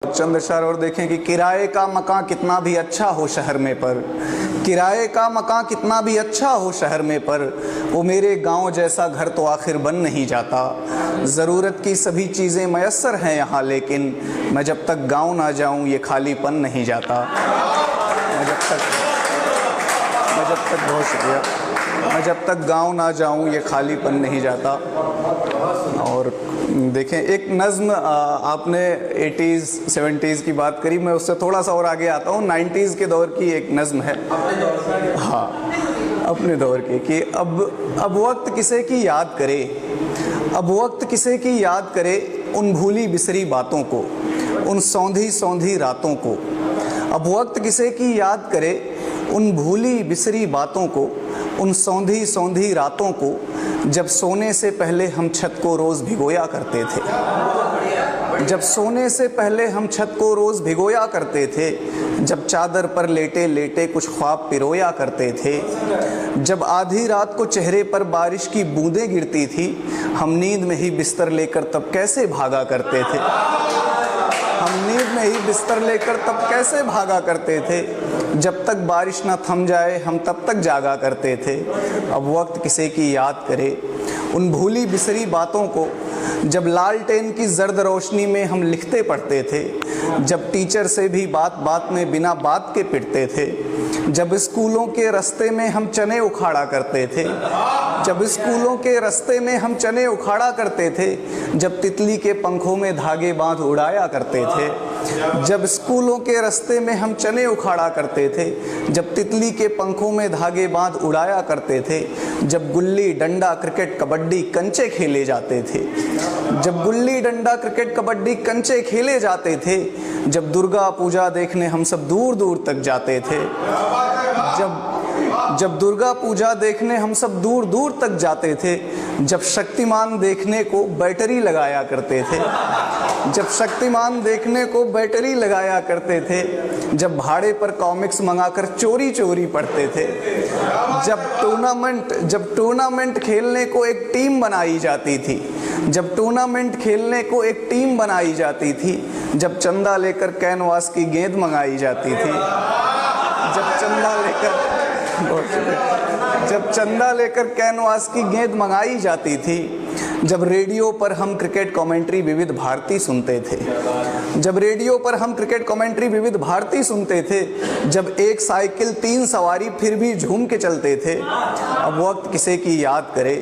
चंद अशआर और देखें कि किराए का मकान कितना भी अच्छा हो शहर में पर, किराए का मकान कितना भी अच्छा हो शहर में पर, वो मेरे गांव जैसा घर तो आखिर बन नहीं जाता। ज़रूरत की सभी चीज़ें मयस्सर हैं यहाँ, लेकिन मैं जब तक गांव ना जाऊँ ये खालीपन नहीं जाता। बहुत शुक्रिया। मैं जब तक गांव ना जाऊं ये खालीपन नहीं जाता। और देखें एक नज़्म, आपने 80s 70s की बात करी, मैं उससे थोड़ा सा और आगे आता हूँ। 90s के दौर की एक नज़्म है, हाँ अपने दौर की, कि अब वक्त किसे की याद करे, अब वक्त किसे की याद करे, उन भूली बिसरी बातों को, उन सौंधी सौंधी रातों को। अब वक्त किसे की याद करे, उन भूली बिसरी बातों को, उन सौंधी सौंधी रातों को, जब सोने से पहले हम छत को रोज़ भिगोया करते थे, जब सोने से पहले हम छत को रोज़ भिगोया करते थे, जब चादर पर लेटे लेटे कुछ ख्वाब पिरोया करते थे, जब आधी रात को चेहरे पर बारिश की बूंदें गिरती थी, हम नींद में ही बिस्तर लेकर तब कैसे भागा करते थे, हम नींद में ही बिस्तर लेकर तब कैसे भागा करते थे, जब तक बारिश ना थम जाए हम तब तक जागा करते थे। अब वक्त किसे की याद करे, उन भूली बिसरी बातों को, जब लालटेन की जर्द रोशनी में हम लिखते पढ़ते थे, जब टीचर से भी बात बात में बिना बात के पिटते थे, जब स्कूलों के रास्ते में हम चने उखाड़ा करते थे, जब स्कूलों के रास्ते में हम चने उखाड़ा करते थे, जब तितली के पंखों में धागे बांध उड़ाया करते थे, जब स्कूलों के रास्ते में हम चने उखाड़ा करते थे, जब तितली के पंखों में धागे बांध उड़ाया करते थे, जब गुल्ली डंडा क्रिकेट कबड्डी कंचे खेले जाते थे, जब गुल्ली डंडा क्रिकेट कबड्डी कंचे खेले जाते थे, जब दुर्गा पूजा देखने हम सब दूर दूर तक जाते थे, जब दुर्गा पूजा देखने हम सब दूर दूर तक जाते थे, जब शक्तिमान देखने को बैटरी लगाया करते थे, जब शक्तिमान देखने को बैटरी लगाया करते थे, जब भाड़े पर कॉमिक्स मंगाकर चोरी चोरी पढ़ते थे, जब टूर्नामेंट खेलने को एक टीम बनाई जाती थी, जब टूर्नामेंट खेलने को एक टीम बनाई जाती थी, जब चंदा लेकर कैनवास की गेंद मंगाई जाती थी, जब चंदा लेकर कैनवास की गेंद मंगाई जाती थी, जब रेडियो पर हम क्रिकेट कमेंट्री विविध भारती सुनते थे, जब रेडियो पर हम क्रिकेट कमेंट्री विविध भारती सुनते थे, जब एक साइकिल 3 सवारी फिर भी झूम के चलते थे। अब वक्त किसे की याद करे,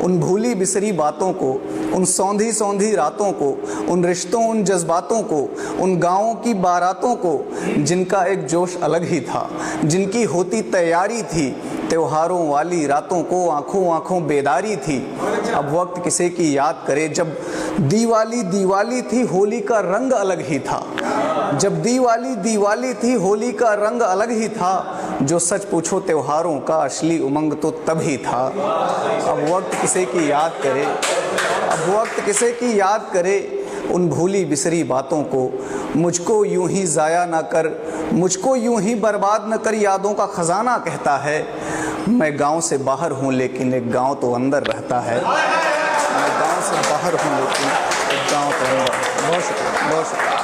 उन भूली बिसरी बातों को, उन सौंधी सौंधी रातों को, उन रिश्तों उन जज्बातों को, उन गाँवों की बारातों को, जिनका एक जोश अलग ही था, जिनकी होती तैयारी थी, त्योहारों वाली रातों को आंखों आंखों बेदारी थी। अब वक्त किसे की याद करे, जब दीवाली दीवाली थी होली का रंग अलग ही था, जब दीवाली दीवाली थी होली का रंग अलग ही था, जो सच पूछो त्योहारों का असली उमंग तो तब ही था। अब वक्त किसे की याद करे, अब वक्त किसे की याद करे, उन भूली बिसरी बातों को, मुझको यूं ही ज़ाया ना कर, मुझको यूं ही बर्बाद न कर, यादों का ख़जाना कहता है। मैं गांव से बाहर हूं लेकिन एक गांव तो अंदर रहता है, मैं गांव से बाहर हूं लेकिन एक गांव तो अंदर। बहुत शुक्रिया, बहुत शुक्रिया।